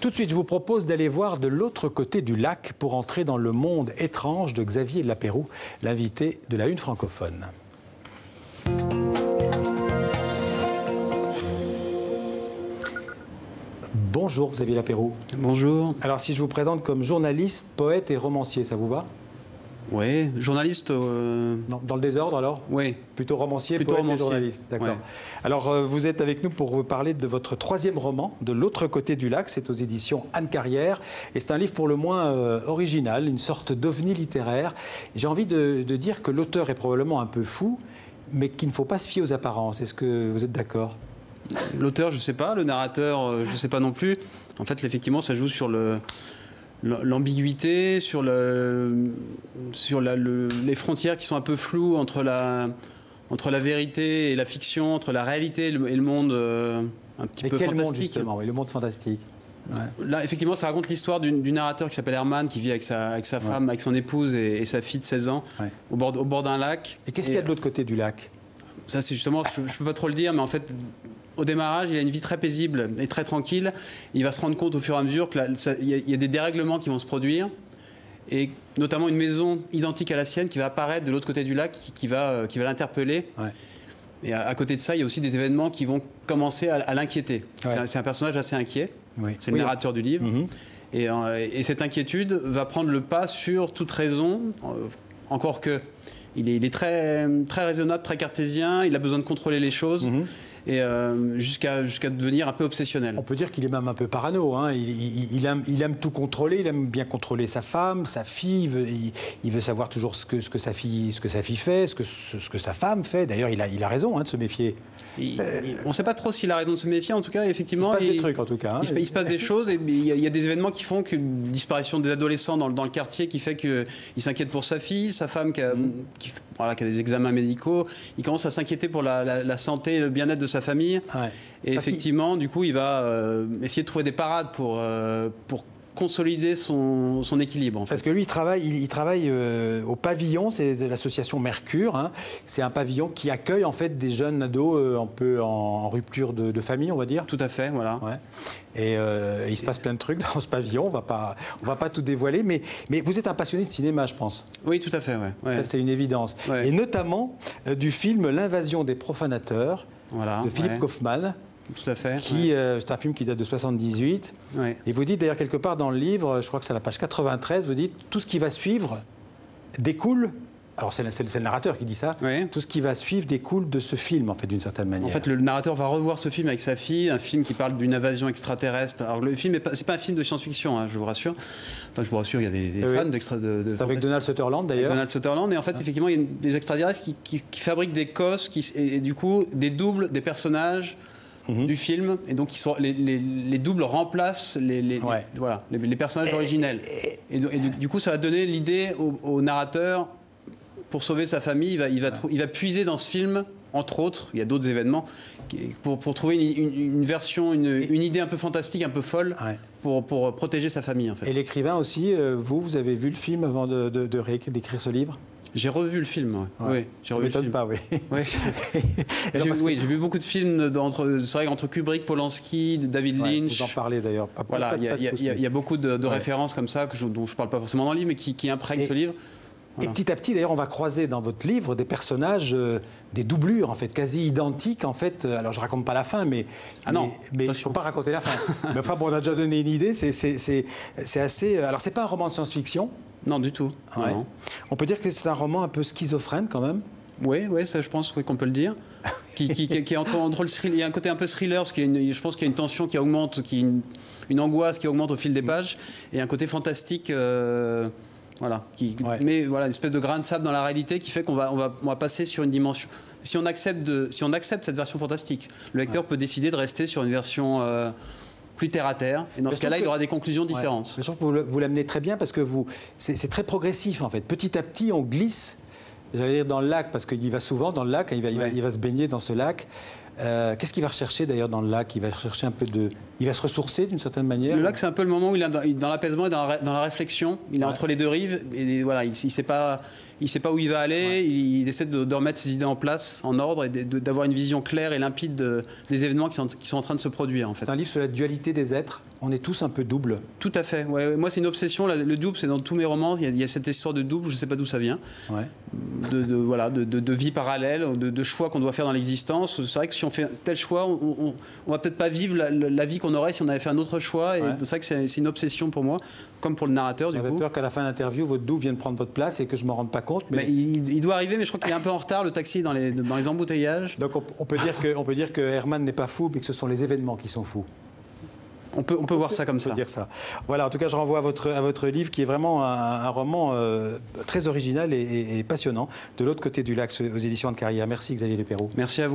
Tout de suite, je vous propose d'aller voir de l'autre côté du lac pour entrer dans le monde étrange de Xavier Lapeyroux, l'invité de la Une francophone. Bonjour Xavier Lapeyroux. Bonjour. Alors si je vous présente comme journaliste, poète et romancier, ça vous va? Oui, journaliste... Non, dans le désordre alors? Oui. Plutôt romancier, Plutôt poète romancier. et journaliste, d'accord. Ouais. Alors vous êtes avec nous pour parler de votre troisième roman, De l'autre côté du lac, c'est aux éditions Anne Carrière, et c'est un livre pour le moins original, une sorte d'ovni littéraire. J'ai envie de dire que l'auteur est probablement un peu fou, mais qu'il ne faut pas se fier aux apparences. Est-ce que vous êtes d'accord? L'auteur, je ne sais pas. Le narrateur, je ne sais pas non plus. En fait, effectivement, ça joue sur l'ambiguïté, sur les frontières qui sont un peu floues entre la vérité et la fiction, entre la réalité et le monde un petit peu quel fantastique. monde, justement, oui, le monde fantastique. Ouais. Là, effectivement, ça raconte l'histoire du narrateur qui s'appelle Herman, qui vit avec sa femme, avec son épouse et sa fille de 16 ans, au bord d'un lac. Et qu'est-ce qu'il y a de l'autre côté du lac? Ça, c'est justement, je ne peux pas trop le dire, mais en fait, au démarrage, il a une vie très paisible et très tranquille. Il va se rendre compte au fur et à mesure qu'il y a des dérèglements qui vont se produire, et notamment une maison identique à la sienne qui va apparaître de l'autre côté du lac, qui va l'interpeller. Ouais. Et à côté de ça, il y a aussi des événements qui vont commencer à l'inquiéter. Ouais. C'est un personnage assez inquiet. Oui. C'est le narrateur du livre. Et cette inquiétude va prendre le pas sur toute raison, encore que il est très, très raisonnable, très cartésien, il a besoin de contrôler les choses. Et jusqu'à devenir un peu obsessionnel. On peut dire qu'il est même un peu parano. Hein. Il aime tout contrôler, il aime bien contrôler sa femme, sa fille. Il veut savoir toujours ce que sa fille fait, ce que sa femme fait. D'ailleurs, il a raison de se méfier. On ne sait pas trop s'il a raison de se méfier. En tout cas, effectivement, il se passe des trucs. En tout cas, hein. Il se passe des choses. Et il y a des événements qui font qu'une disparition des adolescents dans le quartier qui fait qu'il s'inquiète pour sa fille, sa femme qui a des examens médicaux. Il commence à s'inquiéter pour la santé et le bien-être de sa famille. Ouais. Et effectivement, du coup, il va essayer de trouver des parades pour consolider son équilibre. En fait. Parce que lui, il travaille au Pavillon, c'est de l'association Mercure. Hein. C'est un pavillon qui accueille en fait des jeunes ados un peu en rupture de famille, on va dire. Tout à fait, voilà. Ouais. Et il se passe plein de trucs dans ce pavillon. On va pas tout dévoiler, mais vous êtes un passionné de cinéma, je pense. Oui, tout à fait, ouais. C'est une évidence. Ouais. Et notamment du film L'invasion des profanateurs de Philippe Kaufman. Tout à fait. C'est un film qui date de 78. Ouais. Et vous dites d'ailleurs quelque part dans le livre, je crois que c'est à la page 93, vous dites tout ce qui va suivre découle. Alors c'est le narrateur qui dit ça. Oui. Tout ce qui va suivre découle de ce film, en fait, d'une certaine manière. En fait, le narrateur va revoir ce film avec sa fille, un film qui parle d'une invasion extraterrestre. Alors le film, c'est pas un film de science-fiction, hein, je vous rassure. Enfin, je vous rassure, il y a des fans de c'est avec Donald Sutherland d'ailleurs. Donald Sutherland, et en fait, effectivement, il y a des extraterrestres qui fabriquent des cosses et du coup des doubles des personnages. Du film, et donc les doubles remplacent les personnages originels. Et du coup, ça va donner l'idée au narrateur, pour sauver sa famille, il va puiser dans ce film, entre autres, il y a d'autres événements, pour trouver une version, une idée un peu fantastique, un peu folle, pour protéger sa famille. En fait. Et l'écrivain aussi, vous avez vu le film avant d'écrire ce livre ? J'ai revu le film, oui. Ça ne m'étonne pas, oui. J'ai vu beaucoup de films, c'est vrai, entre Kubrick, Polanski, David Lynch. Vous en parlez d'ailleurs. Voilà, il y a beaucoup de références comme ça, dont je ne parle pas forcément dans le livre, mais qui imprègnent ce livre. Voilà. Et petit à petit, d'ailleurs, on va croiser dans votre livre des personnages, des doublures, en fait, quasi identiques, en fait. Alors, je ne raconte pas la fin, mais il ne faut pas raconter la fin. Mais enfin, bon, on a déjà donné une idée, c'est assez... Alors, ce n'est pas un roman de science-fiction. Non, du tout. Ouais. Non. On peut dire que c'est un roman un peu schizophrène, quand même. Oui, ça, je pense qu'on peut le dire. Qui est entre le thriller, il y a un côté un peu thriller, parce je pense qu'il y a une tension qui augmente, une angoisse qui augmente au fil des pages, et un côté fantastique... Voilà, mais voilà, une espèce de grain de sable dans la réalité qui fait qu'on va passer sur une dimension. Si on accepte cette version fantastique, le lecteur peut décider de rester sur une version plus terre à terre. Et dans ce cas-là, il aura des conclusions différentes. Je trouve que vous l'amenez très bien parce que c'est très progressif en fait. Petit à petit, on glisse. J'allais dire dans le lac parce qu'il va souvent dans le lac. Il va se baigner dans ce lac. Qu'est-ce qu'il va rechercher d'ailleurs dans le lac? Il va chercher un peu il va se ressourcer d'une certaine manière. Le lac, c'est un peu le moment où il est dans l'apaisement et dans la réflexion. Il est entre les deux rives et voilà, il sait pas. il ne sait pas où il va aller, il essaie de remettre ses idées en place, en ordre, et d'avoir une vision claire et limpide des événements qui sont en train de se produire. En fait. C'est un livre sur la dualité des êtres. On est tous un peu doubles. Tout à fait. Ouais, moi, c'est une obsession. Le double, c'est dans tous mes romans. Il y a cette histoire de double, je ne sais pas d'où ça vient. Ouais. De vie parallèle, de choix qu'on doit faire dans l'existence. C'est vrai que si on fait tel choix, on ne va peut-être pas vivre la vie qu'on aurait si on avait fait un autre choix. Et c'est vrai que c'est une obsession pour moi, comme pour le narrateur. J'avais peur qu'à la fin de l'interview, votre double vienne prendre votre place et que je ne m'en rende pas compte. Mais... il doit arriver, mais je crois qu'il est un peu en retard, le taxi, dans les embouteillages. Donc on peut dire que Herman n'est pas fou, mais que ce sont les événements qui sont fous. On peut voir ça comme ça. Dire ça. Voilà, en tout cas, je renvoie à votre livre qui est vraiment un roman très original et passionnant, De l'autre côté du lac, aux éditions Anne-Carrière. Merci Xavier Leperroux. Merci à vous.